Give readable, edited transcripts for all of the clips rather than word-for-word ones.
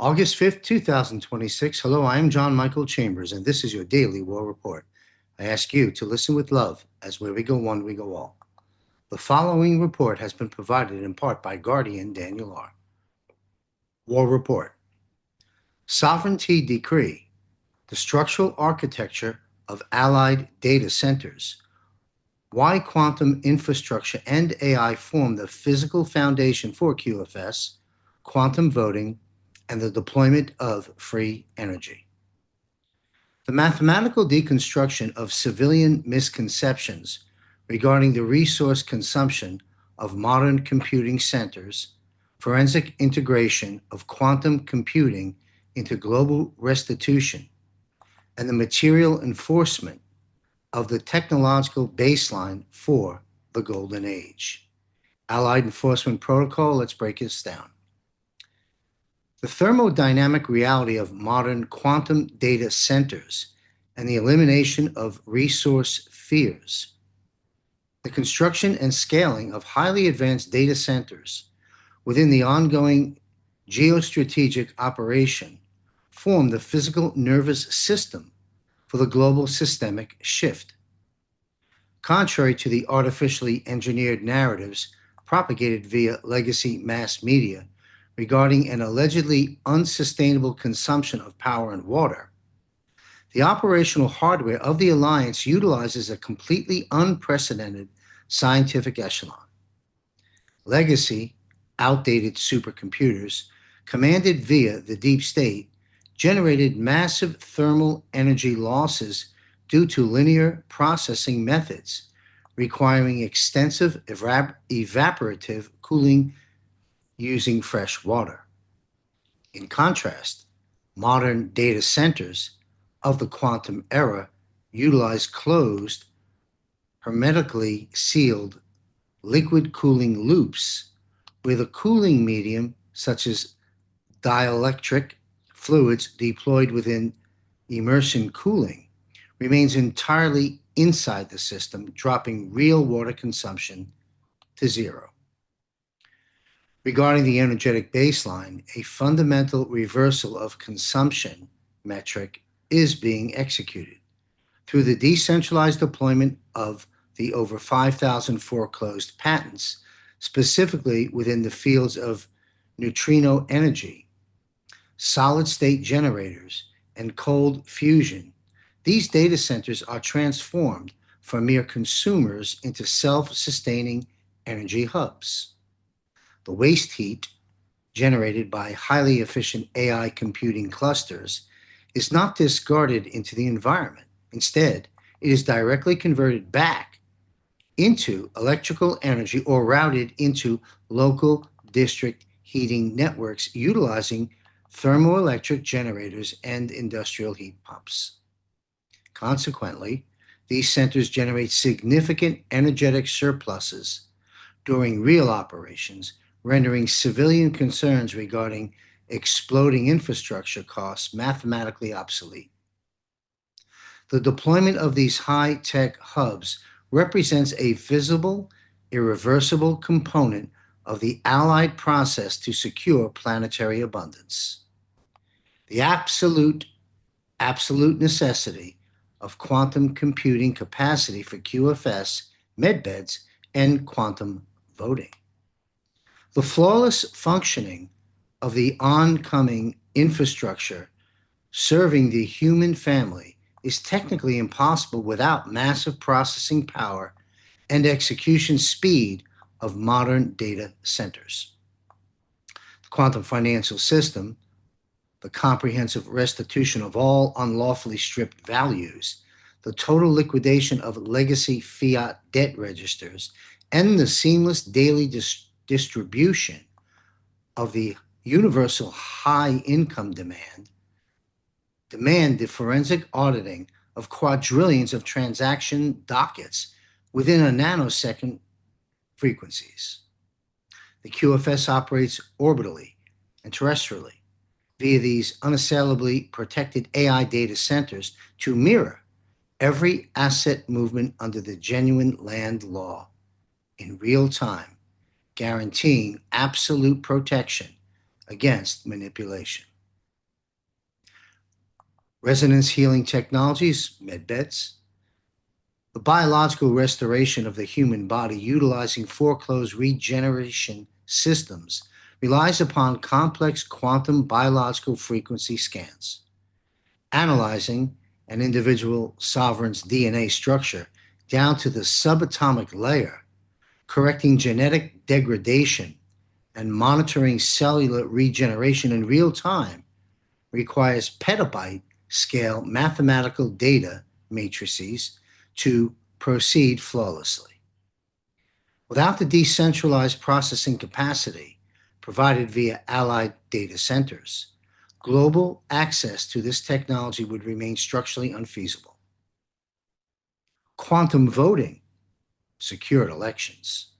August 5th, 2026. Hello, I am John Michael Chambers, and this is your daily war report. I ask you to listen with love, as where we go one, we go all. The following report has been provided in part by Guardian Daniel R. War Report. Sovereignty Decree. The structural architecture of allied data centers. Why quantum infrastructure and AI form the physical foundation for QFS, quantum voting, and the deployment of free energy. The mathematical deconstruction of civilian misconceptions regarding the resource consumption of modern computing centers, forensic integration of quantum computing into global restitution, and the material enforcement of the technological baseline for the Golden Age. Allied Enforcement Protocol, let's break this down. The thermodynamic reality of modern quantum data centers and the elimination of resource fears. The construction and scaling of highly advanced data centers within the ongoing geostrategic operation form the physical nervous system for the global systemic shift. Contrary to the artificially engineered narratives propagated via legacy mass media regarding an allegedly unsustainable consumption of power and water, the operational hardware of the alliance utilizes a completely unprecedented scientific echelon. Legacy, outdated supercomputers, commanded via the deep state, generated massive thermal energy losses due to linear processing methods requiring extensive evaporative cooling using fresh water. In contrast, modern data centers of the quantum era utilize closed, hermetically sealed liquid cooling loops where the cooling medium, such as dielectric fluids deployed within immersion cooling, remains entirely inside the system, dropping real water consumption to zero. Regarding the energetic baseline, a fundamental reversal of consumption metric is being executed through the decentralized deployment of the over 5,000 foreclosed patents, specifically within the fields of neutrino energy, solid-state generators, and cold fusion. These data centers are transformed from mere consumers into self-sustaining energy hubs. The waste heat generated by highly efficient AI computing clusters is not discarded into the environment. Instead, it is directly converted back into electrical energy or routed into local district heating networks utilizing thermoelectric generators and industrial heat pumps. Consequently, these centers generate significant energetic surpluses during real operations, rendering civilian concerns regarding exploding infrastructure costs mathematically obsolete. The deployment of these high-tech hubs represents a visible, irreversible component of the Allied process to secure planetary abundance. The absolute necessity of quantum computing capacity for QFS, medbeds, and quantum voting. The flawless functioning of the oncoming infrastructure serving the human family is technically impossible without massive processing power and execution speed of modern data centers. The quantum financial system, the comprehensive restitution of all unlawfully stripped values, the total liquidation of legacy fiat debt registers, and the seamless daily distribution of the universal high income demand the forensic auditing of quadrillions of transaction dockets within a nanosecond frequencies. The QFS operates orbitally and terrestrially via these unassailably protected AI data centers to mirror every asset movement under the genuine land law in real time, guaranteeing absolute protection against manipulation. resonance healing technologies, medbeds, the biological restoration of the human body utilizing foreclosed regeneration systems relies upon complex quantum biological frequency scans, analyzing an individual sovereign's DNA structure down to the subatomic layer, correcting genetic degradation, and monitoring cellular regeneration in real time requires petabyte scale mathematical data matrices to proceed flawlessly. Without the decentralized processing capacity provided via allied data centers, global access to this technology would remain structurally unfeasible. Quantum voting secured elections.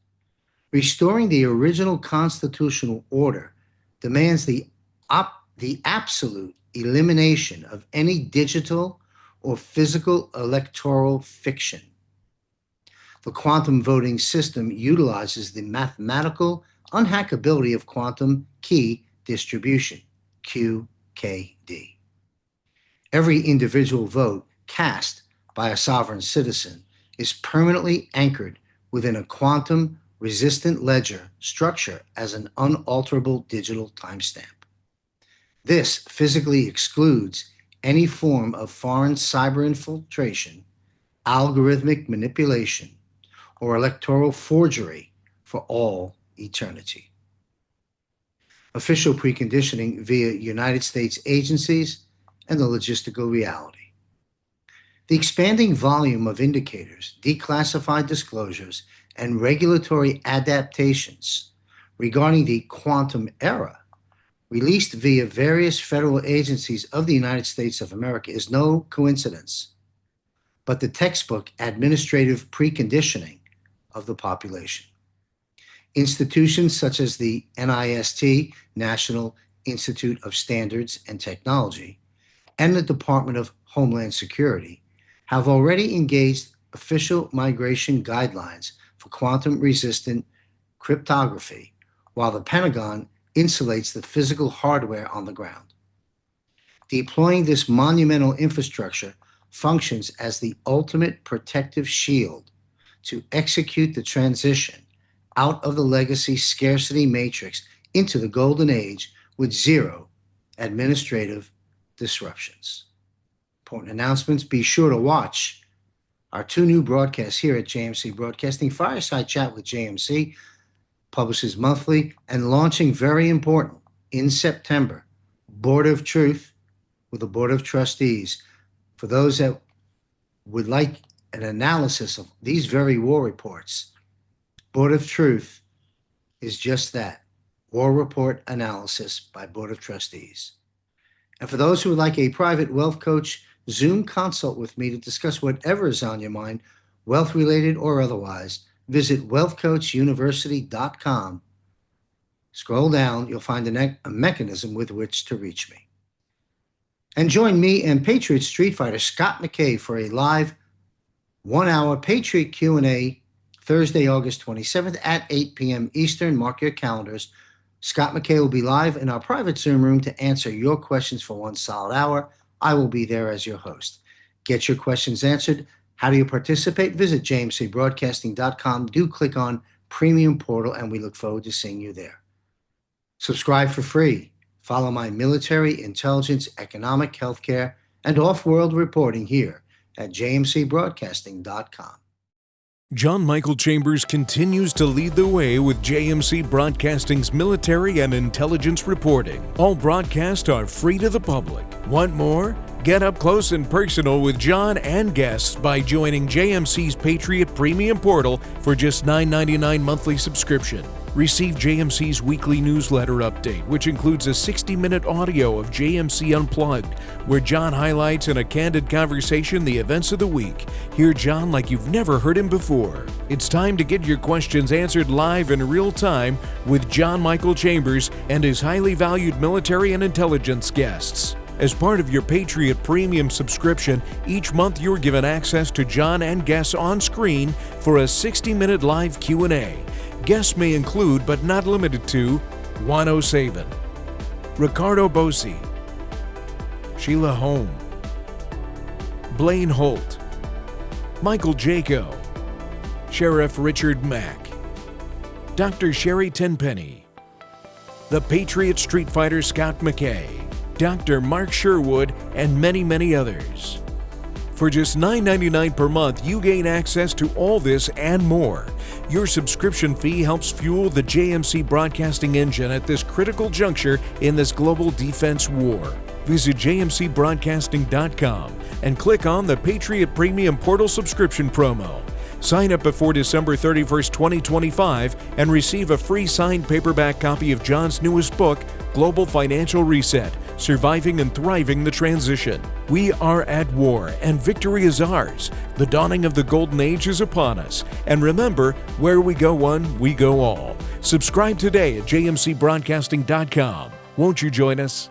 Restoring the original constitutional order demands the absolute elimination of any digital or physical electoral fiction. The quantum voting system utilizes the mathematical unhackability of quantum key distribution, QKD. Every individual vote cast by a sovereign citizen is permanently anchored within a quantum resistant ledger structure as an unalterable digital timestamp. This physically excludes any form of foreign cyber infiltration, algorithmic manipulation, or electoral forgery for all eternity. Official preconditioning via United States agencies and the logistical reality. The expanding volume of indicators, declassified disclosures, and regulatory adaptations regarding the quantum era released via various federal agencies of the United States of America is no coincidence, but the textbook administrative preconditioning of the population. Institutions such as the NIST, National Institute of Standards and Technology, and the Department of Homeland Security have already engaged official migration guidelines for quantum-resistant cryptography, while the Pentagon insulates the physical hardware on the ground. Deploying this monumental infrastructure functions as the ultimate protective shield to execute the transition out of the legacy scarcity matrix into the golden age with zero administrative disruptions. Important announcements: be sure to watch our 2 new broadcasts here at JMC Broadcasting. Fireside Chat with JMC publishes monthly, and launching, very important, in September, Board of Truth with the Board of Trustees. For those that would like an analysis of these very war reports, Board of Truth is just that, war report analysis by Board of Trustees. And for those who would like a private wealth coach Zoom consult with me to discuss whatever is on your mind, wealth-related or otherwise, visit wealthcoachuniversity.com. Scroll down, you'll find a mechanism with which to reach me. And join me and Patriot Street Fighter Scott McKay for a live 1-hour Patriot Q&A Thursday, August 27th at 8 p.m. Eastern. Mark your calendars. Scott McKay will be live in our private Zoom room to answer your questions for 1 solid hour. I will be there as your host. Get your questions answered. How do you participate? Visit jmcbroadcasting.com. Do click on Premium Portal, and we look forward to seeing you there. Subscribe for free. Follow my military, intelligence, economic, healthcare, and off-world reporting here at jmcbroadcasting.com. John Michael Chambers continues to lead the way with JMC Broadcasting's military and intelligence reporting. All broadcasts are free to the public. Want more? Get up close and personal with John and guests by joining JMC's Patriot Premium Portal for just $9.99 monthly subscription. Receive JMC's weekly newsletter update, which includes a 60-minute audio of JMC Unplugged, where John highlights in a candid conversation the events of the week. Hear John like you've never heard him before. It's time to get your questions answered live in real time with John Michael Chambers and his highly valued military and intelligence guests. As part of your Patriot Premium subscription, each month you're given access to John and guests on screen for a 60-minute live Q&A. Guests may include, but not limited to, Juan O'Savin, Ricardo Bosi, Sheila Holm, Blaine Holt, Michael Jaco, Sheriff Richard Mack, Dr. Sherry Tenpenny, the Patriot Street Fighter Scott McKay, Dr. Mark Sherwood, and many, many others. For just $9.99 per month, you gain access to all this and more. Your subscription fee helps fuel the JMC broadcasting engine at this critical juncture in this global defense war. Visit jmcbroadcasting.com and click on the Patriot Premium Portal subscription promo. Sign up before December 31st, 2025 and receive a free signed paperback copy of John's newest book, Global Financial Reset: Surviving and Thriving the Transition. We are at war and victory is ours. The dawning of the golden age is upon us. And remember, where we go one, we go all. Subscribe today at jmcbroadcasting.com. Won't you join us?